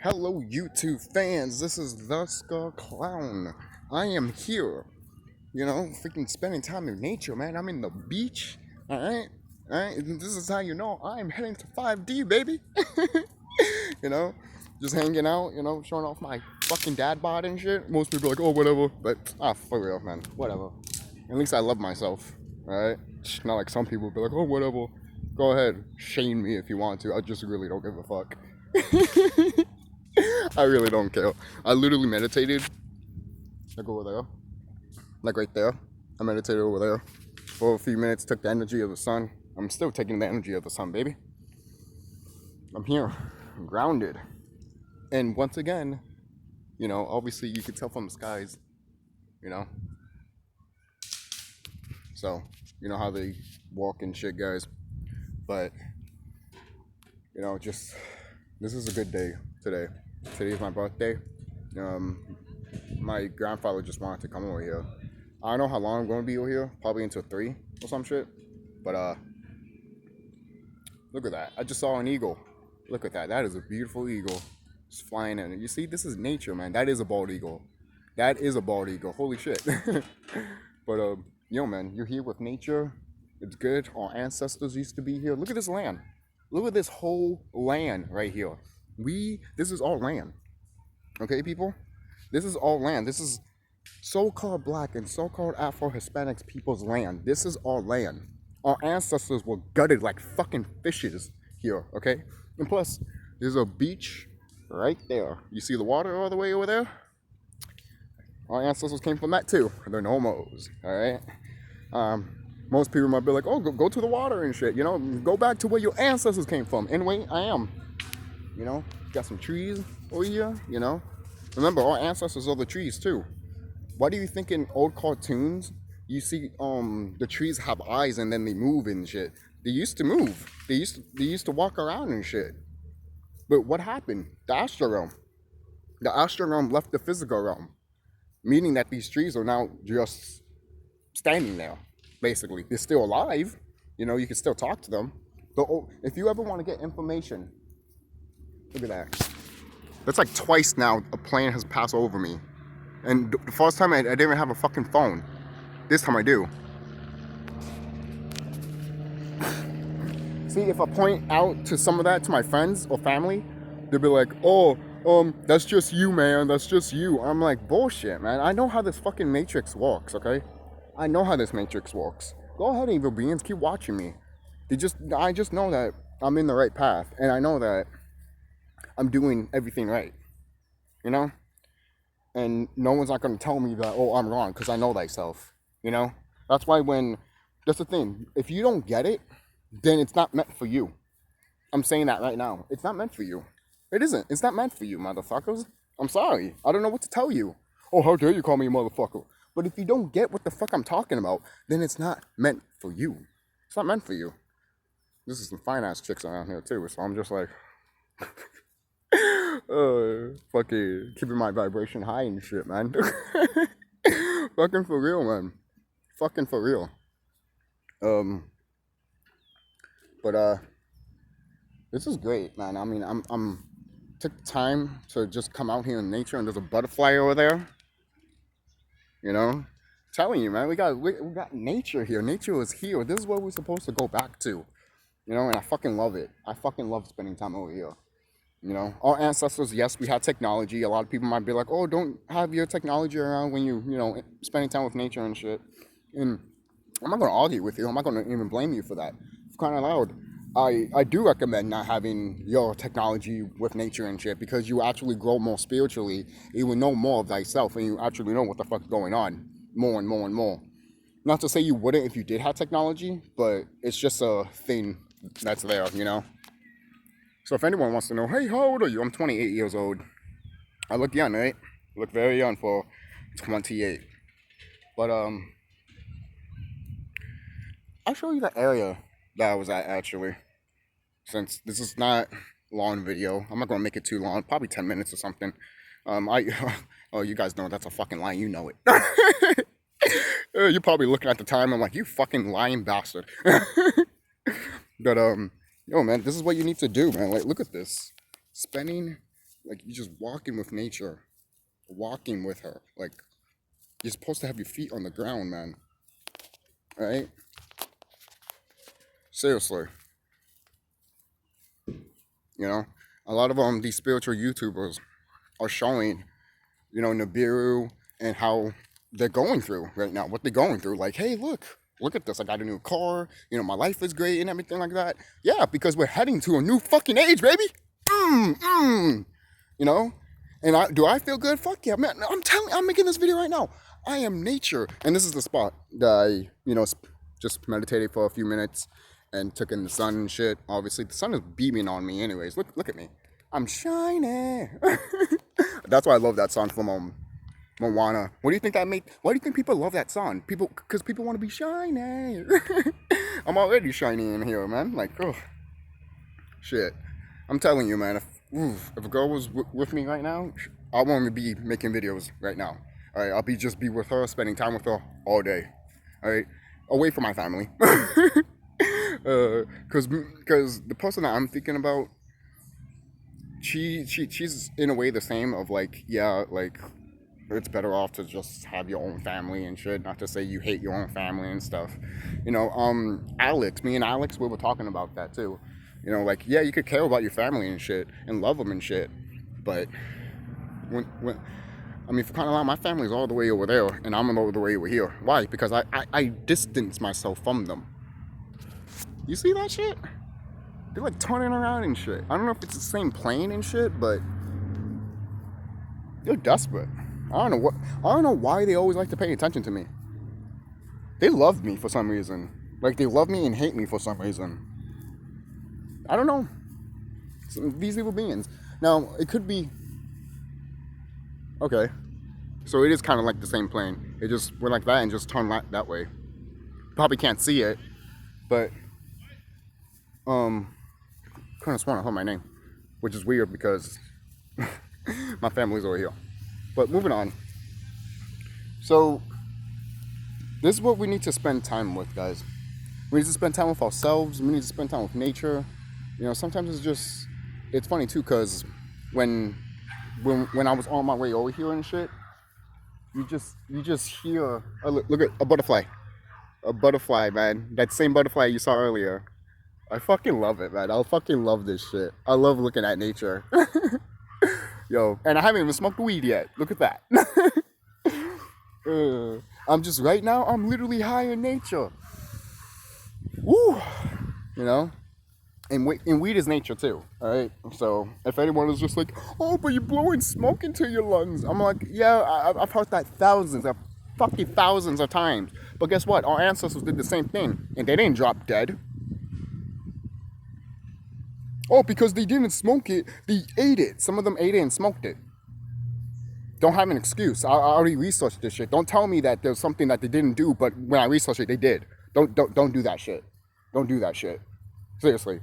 Hello YouTube fans, this is TheSkullKlown. I am here, freaking spending time in nature, man. I'm in the beach, alright? Alright, this is how you know I'm heading to 5D, baby. you know, just hanging out, showing off my fucking dad bod and shit. Most people are like, oh, whatever, but, for real, man, whatever. At least I love myself, alright? Not like some people be like, oh, whatever. Go ahead, shame me if you want to. I just really don't give a fuck. I really don't care. I literally meditated, like over there, like right there. I meditated over there for a few minutes, took the energy of the sun. I'm still taking the energy of the sun, baby. I'm here, I'm grounded. And once again, obviously you can tell from the skies, So, you know how they walk and shit, guys. But, this is a good day today. Today is my birthday. My grandfather just wanted to come over here. I don't know how long I'm going to be over here. Probably until 3 or some shit. But, look at that. I just saw an eagle. Look at that. That is a beautiful eagle. Just flying in. You see, this is nature, man. That is a bald eagle. That is a bald eagle. Holy shit. But, man, you're here with nature. It's good. Our ancestors used to be here. Look at this land. Look at this whole land right here. This is all land. Okay, people? This is all land. This is so-called black and so-called Afro-Hispanics people's land. This is all land. Our ancestors were gutted like fucking fishes here, okay? And plus, there's a beach right there. You see the water all the way over there? Our ancestors came from that too. They're nomos, all right? Most people might be like, oh, go to the water and shit, go back to where your ancestors came from. Anyway, I am, got some trees over here, Remember, our ancestors are the trees too. Why do you think in old cartoons, you see the trees have eyes and then they move and shit? They used to move. They used to walk around and shit. But what happened? The astral realm. The astral realm left the physical realm. Meaning that these trees are now just standing there. Basically, they're still alive. You can still talk to them. But if you ever want to get information, look at that. That's like twice now a plane has passed over me. And the first time I didn't even have a fucking phone. This time I do. See, if I point out to some of that to my friends or family, they'll be like, oh, that's just you, man. That's just you. I'm like, bullshit, man. I know how this fucking matrix works, okay? I know how this matrix works. Go ahead, evil beings, keep watching me. I just know that I'm in the right path, and I know that I'm doing everything right, And no one's not going to tell me that, oh, I'm wrong, because I know thyself, That's why that's the thing. If you don't get it, then it's not meant for you. I'm saying that right now. It's not meant for you. It isn't. It's not meant for you, motherfuckers. I'm sorry. I don't know what to tell you. Oh, how dare you call me a motherfucker? But if you don't get what the fuck I'm talking about, then it's not meant for you. It's not meant for you. This is some fine-ass chicks around here, too, so I'm just like... fucking keeping my vibration high and shit, man. Fucking for real, man. Fucking for real. But this is great, man. I mean, I'm took time to just come out here in nature, and there's a butterfly over there. Telling you, man, we got nature here. Nature is here. This is what we're supposed to go back to, and I fucking love it. I fucking love spending time over here. Our ancestors, yes, we had technology. A lot of people might be like, oh, don't have your technology around when you spending time with nature and shit. And I'm not going to argue with you. I'm not going to even blame you for that. It's kind of loud. I do recommend not having your technology with nature and shit, because you actually grow more spiritually. You will know more of thyself, and you actually know what the fuck's going on more and more and more. Not to say you wouldn't if you did have technology, but it's just a thing that's there, So if anyone wants to know, hey, how old are you? I'm 28 years old. I look young, right? I look very young for 28. But, I'll show you the area that I was at, actually. Since this is not a long video. I'm not going to make it too long. Probably 10 minutes or something. Oh, you guys know that's a fucking lie. You know it. You're probably looking at the time. I'm like, you fucking lying bastard. But, yo, man, this is what you need to do, man. Like, look at this. Spending Like you're just walking with nature, walking with her. Like you're supposed to have your feet on the ground, man. Right? Seriously. You know, a lot of these spiritual YouTubers are showing, Nibiru and how they're going through right now, what they're going through. Like, hey, look at this. I got a new car. My life is great and everything like that. Yeah, because we're heading to a new fucking age, baby. You know, and do I feel good? Fuck yeah, man. I'm making this video right now. I am nature, and this is the spot that I, just meditated for a few minutes and took in the sun and shit. Obviously, the sun is beaming on me, anyways. Look at me. I'm shining. That's why I love that song from Moana. What do you think that made? Why do you think people love that song? Because people want to be shiny. I'm already shiny in here, man. Like, oh, shit. I'm telling you, man. If a girl was with me right now, I want to be making videos right now. All right, I'll just be with her, spending time with her all day. All right, away from my family. Because the person that I'm thinking about, she's in a way the same of like, yeah, like it's better off to just have your own family and shit. Not to say you hate your own family and stuff. Alex, me and Alex, we were talking about that too. Like, yeah, you could care about your family and shit and love them and shit, but when for crying out loud, my family's all the way over there and I'm all the way over here. Why? Because I distance myself from them. You see that shit? They're like turning around and shit. I don't know if it's the same plane and shit, but they're desperate. I don't know why they always like to pay attention to me. They love me for some reason. Like they love me and hate me for some reason. I don't know. These evil beings. Now, it could be... Okay. So it is kind of like the same plane. It just went like that and just turned that way. Probably can't see it, but... Couldn't have sworn I heard my name. Which is weird because... my family's over here. But moving on. So... This is what we need to spend time with, guys. We need to spend time with ourselves. We need to spend time with nature. Sometimes it's funny too, because when I was on my way over here and shit, you just hear, look at a butterfly, man. That same butterfly you saw earlier. I fucking love it, man. I fucking love this shit. I love looking at nature. Yo, and I haven't even smoked weed yet. Look at that. Right now, I'm literally high in nature. Woo! And weed is nature too, alright? So, if anyone is just like, oh, but you're blowing smoke into your lungs. I'm like, yeah, I've heard that thousands of times. But guess what? Our ancestors did the same thing, and they didn't drop dead. Oh, because they didn't smoke it, they ate it. Some of them ate it and smoked it. Don't have an excuse. I already researched this shit. Don't tell me that there's something that they didn't do, but when I researched it, they did. Don't do that shit. Don't do that shit. Seriously.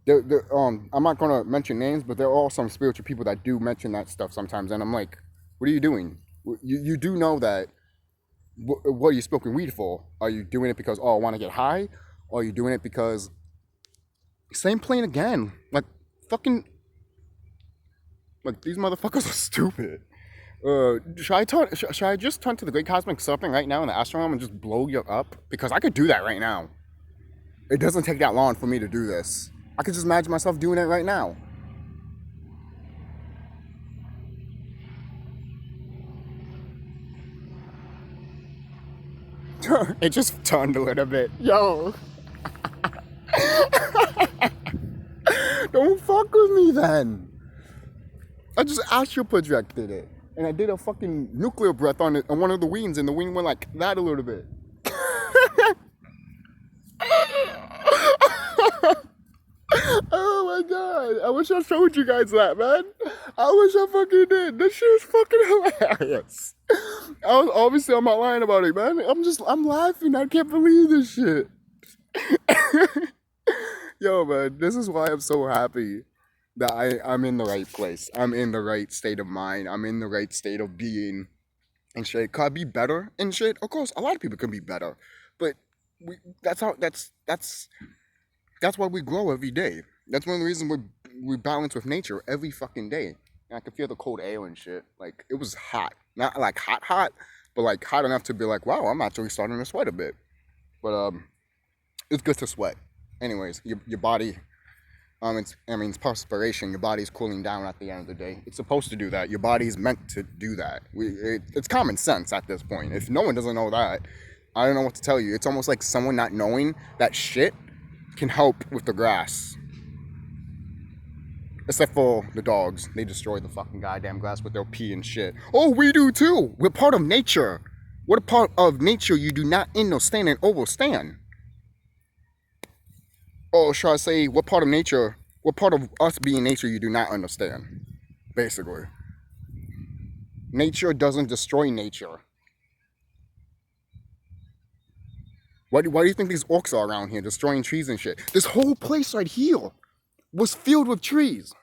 I'm not gonna mention names, but there are some spiritual people that do mention that stuff sometimes, and I'm like, what are you doing? You do know that. What are you smoking weed for? Are you doing it because I want to get high, or are you doing it because same plane again? Like fucking, like these motherfuckers are stupid. Should I just turn to the Great Cosmic Serpent right now in the astral realm and just blow you up? Because I could do that right now. It doesn't take that long for me to do this. I could just imagine myself doing it right now. It just turned a little bit. Yo. Don't fuck with me then. I just astral projected it. And I did a fucking nuclear breath on one of the wings, and the wing went like that a little bit. Oh my god, I wish I showed you guys that, man. I wish I fucking did. This shit is fucking hilarious. Obviously I'm not lying about it, man. I'm laughing. I can't believe this shit. Yo, man, this is why I'm so happy that I'm in the right place. I'm in the right state of mind. I'm in the right state of being and shit. Could I be better and shit? Of course, a lot of people can be better, but that's why we grow every day. That's one of the reasons we balance with nature every fucking day. and I could feel the cold air and shit. Like it was hot, not like hot, but like hot enough to be like, wow, I'm actually starting to sweat a bit. But it's good to sweat. Anyways, your body, it's perspiration. Your body's cooling down at the end of the day. It's supposed to do that. Your body's meant to do that. It's common sense at this point. If no one doesn't know that, I don't know what to tell you. It's almost like someone not knowing that shit can help with the grass. Except for the dogs. They destroy the fucking goddamn grass with their pee and shit. Oh, we do too. We're part of nature. What a part of nature you do not understand and overstand. Or should I say, what part of nature, what part of us being nature you do not understand? Basically. Nature doesn't destroy nature. Why do you think these orcs are around here destroying trees and shit? This whole place right here was filled with trees.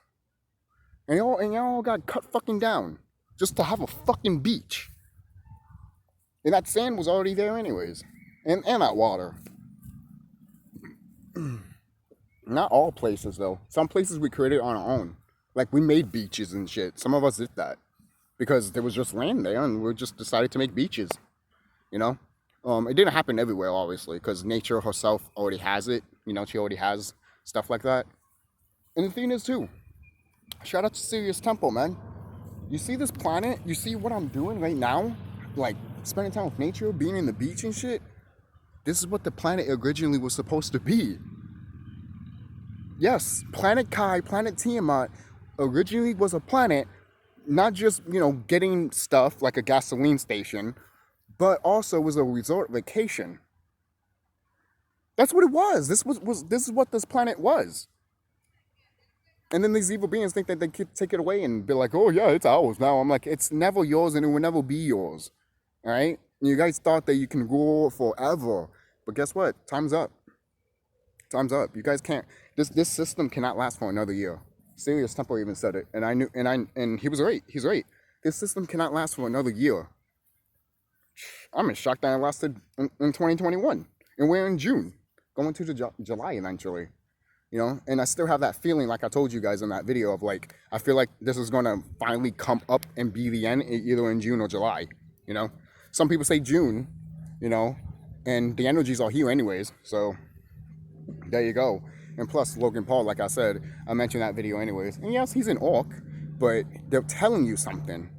And y'all got cut fucking down just to have a fucking beach. And that sand was already there anyways. And that water. Not all places though. Some places we created on our own. Like we made beaches and shit. Some of us did that. Because there was just land there and we just decided to make beaches. You know? It didn't happen everywhere obviously. Because nature herself already has it. You know, she already has stuff like that. And the thing is too. Shout out to Sirius Temple, man. You see this planet? You see what I'm doing right now? Like, spending time with nature, being in the beach and shit? This is what the planet originally was supposed to be. Yes, Planet Kai, Planet Tiamat originally was a planet, not just, you know, getting stuff like a gasoline station, but also was a resort vacation. That's what it was. This is what this planet was. And then these evil beings think that they could take it away and be like, oh yeah, it's ours now. I'm like, it's never yours and it will never be yours. All right? And you guys thought that you can rule forever. But guess what? Time's up. Time's up. You guys can't. This system cannot last for another year. Sirius Temple even said it. And he was right. He's right. This system cannot last for another year. I'm in shock that it lasted in 2021. And we're in June. Going to July eventually. You know, and I still have that feeling, like I told you guys in that video, of like, I feel like this is going to finally come up and be the end, either in June or July, you know. Some people say June, you know, and the energies are here anyways, so there you go. And plus, Logan Paul, like I said, I mentioned that video anyways, and yes, he's an orc, but they're telling you something,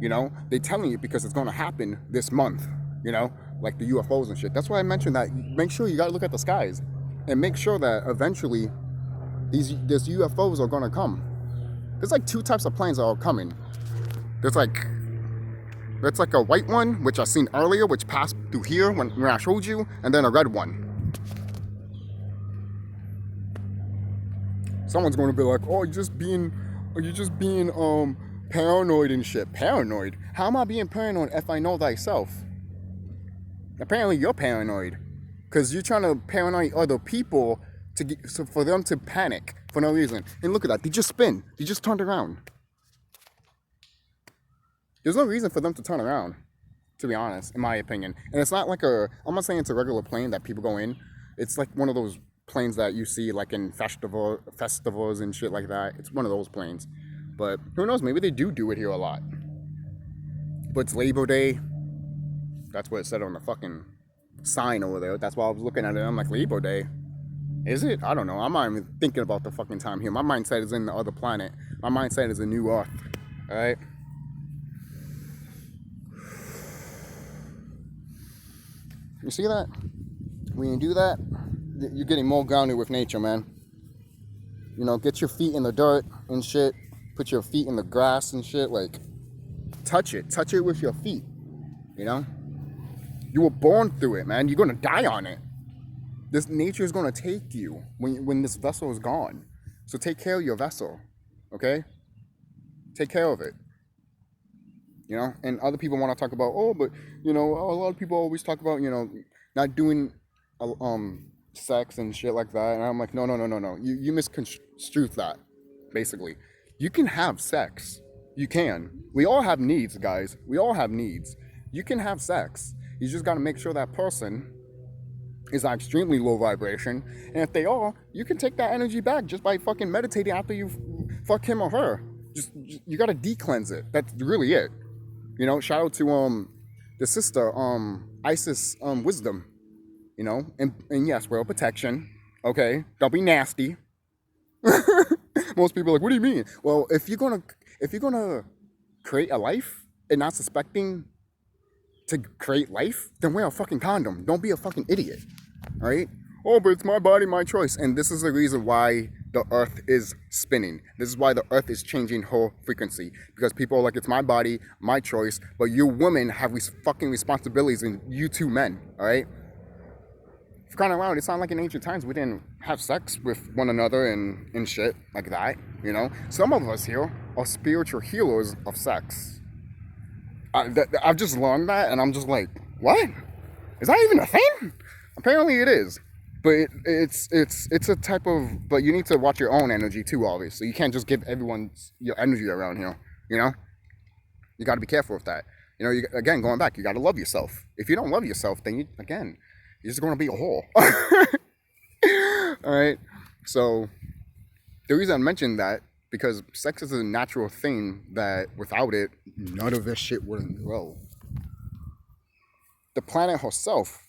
you know. They're telling you because it's going to happen this month, you know, like the UFOs and shit. That's why I mentioned that. Make sure you got to look at the skies. And make sure that eventually these UFOs are gonna come. There's like two types of planes that are coming. There's like a white one, which I seen earlier, which passed through here when I showed you, and then a red one. Someone's gonna be like, oh, you're just being paranoid and shit. Paranoid? How am I being paranoid if I know thyself? Apparently you're paranoid. Because you're trying to paranoid other people for them to panic for no reason. And look at that. They just spin. They just turned around. There's no reason for them to turn around, to be honest, in my opinion. And it's not like I'm not saying it's a regular plane that people go in. It's like one of those planes that you see like in festivals and shit like that. It's one of those planes. But who knows? Maybe they do it here a lot. But it's Labor Day. That's what it said on the fucking sign over there. That's why I was looking at it. I'm like, Labor Day. Is it? I don't know. I'm not even thinking about the fucking time here. My mindset is in the other planet. My mindset is a new Earth. Alright? You see that? When you do that, you're getting more grounded with nature, man. You know, get your feet in the dirt and shit. Put your feet in the grass and shit. Like, touch it. Touch it with your feet. You know? You were born through it, man. You're gonna die on it. This nature is gonna take you when this vessel is gone. So take care of your vessel, okay? Take care of it. You know, and other people want to talk about, oh, but you know, a lot of people always talk about, you know, not doing sex and shit like that. And I'm like, no. You misconstrued that. Basically, you can have sex. You can. We all have needs, guys. We all have needs. You can have sex. You just got to make sure that person is extremely low vibration. And if they are, you can take that energy back just by fucking meditating after you fuck him or her. just you gotta de-cleanse it. That's really it. You know, shout out to the sister, Isis Wisdom, you know, and yes, wear protection. Okay. Don't be nasty. Most people are like, what do you mean? Well, if you're gonna create a life and not suspecting to create life, then wear a fucking condom. Don't be a fucking idiot. Right? Oh, but it's my body, my choice. And this is the reason why the earth is spinning. This is why the earth is changing her frequency. Because people are like, it's my body, my choice. But you women have fucking responsibilities, and you two men, all right? For crying out loud, it sounded like in ancient times we didn't have sex with one another and shit like that, you know? Some of us here are spiritual healers of sex. I've just learned that, and I'm just like, what? Is that even a thing? Apparently it is. But it's a type of, but you need to watch your own energy too, obviously. You can't just give everyone your energy around here, you know? You got to be careful with that. You know, again, going back, you got to love yourself. If you don't love yourself, then you're just going to be a whore. All right? So, the reason I mentioned that, because sex is a natural thing that without it, none of this shit wouldn't grow. The planet herself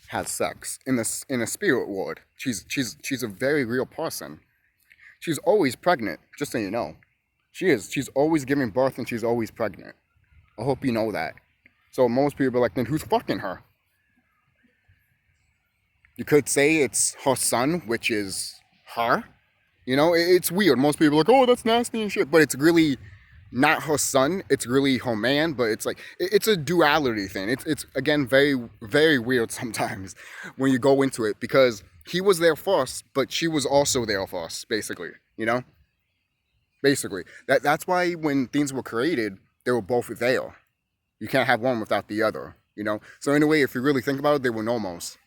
has sex in a spirit world. She's a very real person. She's always pregnant, just so you know. She is. She's always giving birth, and she's always pregnant. I hope you know that. So most people are like, then who's fucking her? You could say it's her son, which is her. You know, it's weird. Most people are like, oh, that's nasty and shit. But it's really not her son, it's really her man. But it's like, it's a duality thing. It's again, very, very weird sometimes when you go into it, because he was there first, but she was also there first, basically, you know? Basically. That's why when things were created, they were both there. You can't have one without the other, you know? So in a way, if you really think about it, they were nomos.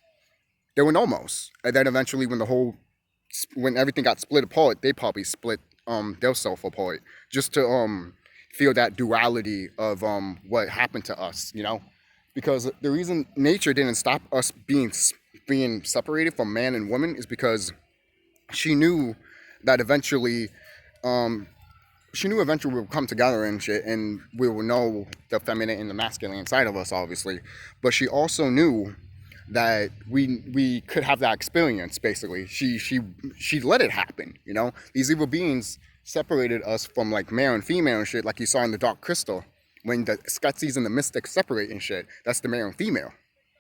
They were nomos. And then eventually when everything got split apart, they probably split their self apart, just to feel that duality of what happened to us, you know? Because the reason nature didn't stop us being separated from man and woman is because she knew that eventually we'll come together and shit, and we will know the feminine and the masculine inside of us, obviously. But she also knew that we could have that experience, basically. She let it happen, you know? These evil beings separated us from like male and female and shit, like you saw in the Dark Crystal. When the Skeksis and the Mystics separate and shit, that's the male and female.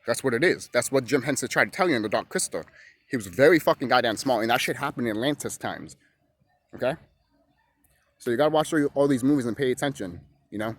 That's what it is. That's what Jim Henson tried to tell you in the Dark Crystal. He was very fucking goddamn smart, and that shit happened in Atlantis times. Okay? So you gotta watch all these movies and pay attention, you know?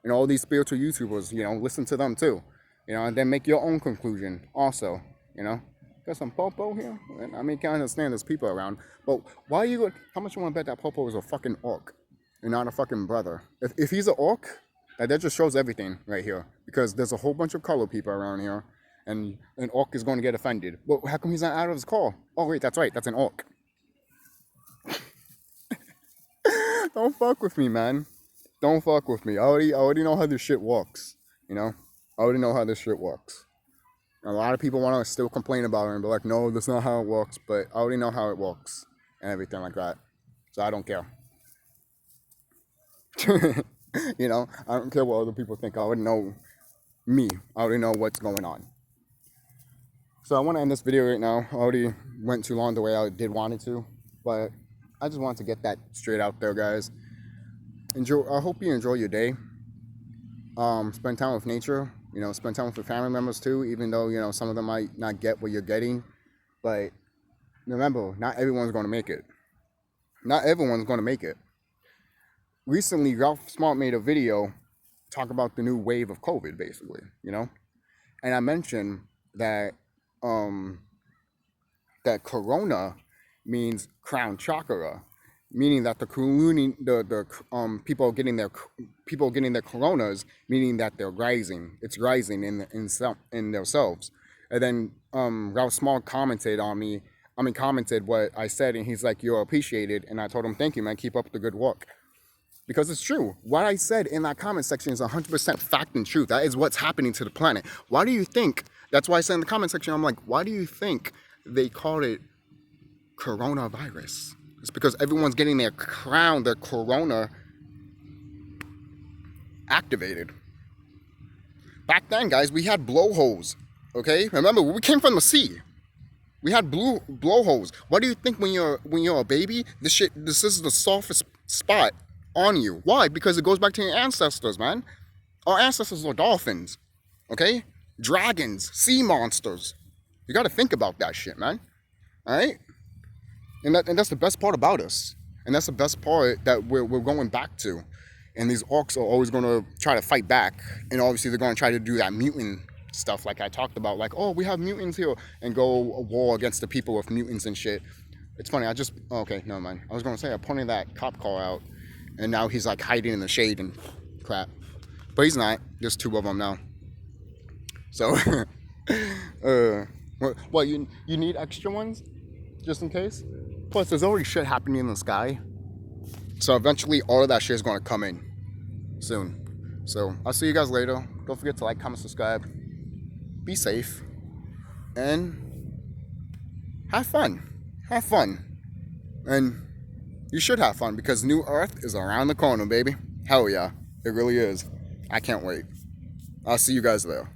And all these spiritual YouTubers, you know, listen to them too. You know, and then make your own conclusion also, you know? Got some popo here? I mean, can't understand there's people around. But why are you going, how much you want to bet that popo is a fucking orc and not a fucking brother? If he's an orc, that just shows everything right here. Because there's a whole bunch of color people around here, and an orc is going to get offended. Well, how come he's not out of his call? Oh, wait, that's right, that's an orc. Don't fuck with me, man. Don't fuck with me. I already know how this shit works, you know? I already know how this shit works. A lot of people want to still complain about it and be like, no, that's not how it works. But I already know how it works and everything like that. So I don't care. You know, I don't care what other people think. I already know me. I already know what's going on. So I want to end this video right now. I already went too long the way I did want it to. But I just wanted to get that straight out there, guys. I hope you enjoy your day. Spend time with nature. You know, spend time with your family members too, even though, you know, some of them might not get what you're getting. But remember, not everyone's going to make it. Not everyone's going to make it. Recently, Ralph Smart made a video talk about the new wave of COVID, basically, you know? And I mentioned that that corona means crown chakra, meaning that the people getting their coronas, meaning that they're rising. It's rising in themselves. And then Ralph Small commented what I said, and he's like, "You're appreciated." And I told him, "Thank you, man. Keep up the good work." Because it's true. What I said in that comment section is 100% fact and truth. That is what's happening to the planet. Why do you think? That's why I said in the comment section, I'm like, why do you think they called it coronavirus? It's because everyone's getting their crown, their corona activated. Back then, guys, we had blowholes. Okay, remember we came from the sea. We had blowholes. What do you think when you're a baby? This is the softest spot on you. Why? Because it goes back to your ancestors, man. Our ancestors were dolphins. Okay, dragons, sea monsters. You got to think about that shit, man. All right, and that's the best part about us, and that's the best part that we're going back to. And these orcs are always going to try to fight back, and obviously they're going to try to do that mutant stuff like I talked about, like, oh, we have mutants here, and go a war against the people with mutants and shit. It's funny, okay, never mind. I was going to say I pointed that cop car out, and now he's like hiding in the shade and crap, but he's not. There's two of them now. So, what you need extra ones, just in case. Plus, there's already shit happening in the sky. So eventually, all of that shit is going to come in soon. So I'll see you guys later. Don't forget to like, comment, subscribe. Be safe. And have fun. Have fun. And you should have fun because New Earth is around the corner, baby. Hell yeah. It really is. I can't wait. I'll see you guys there.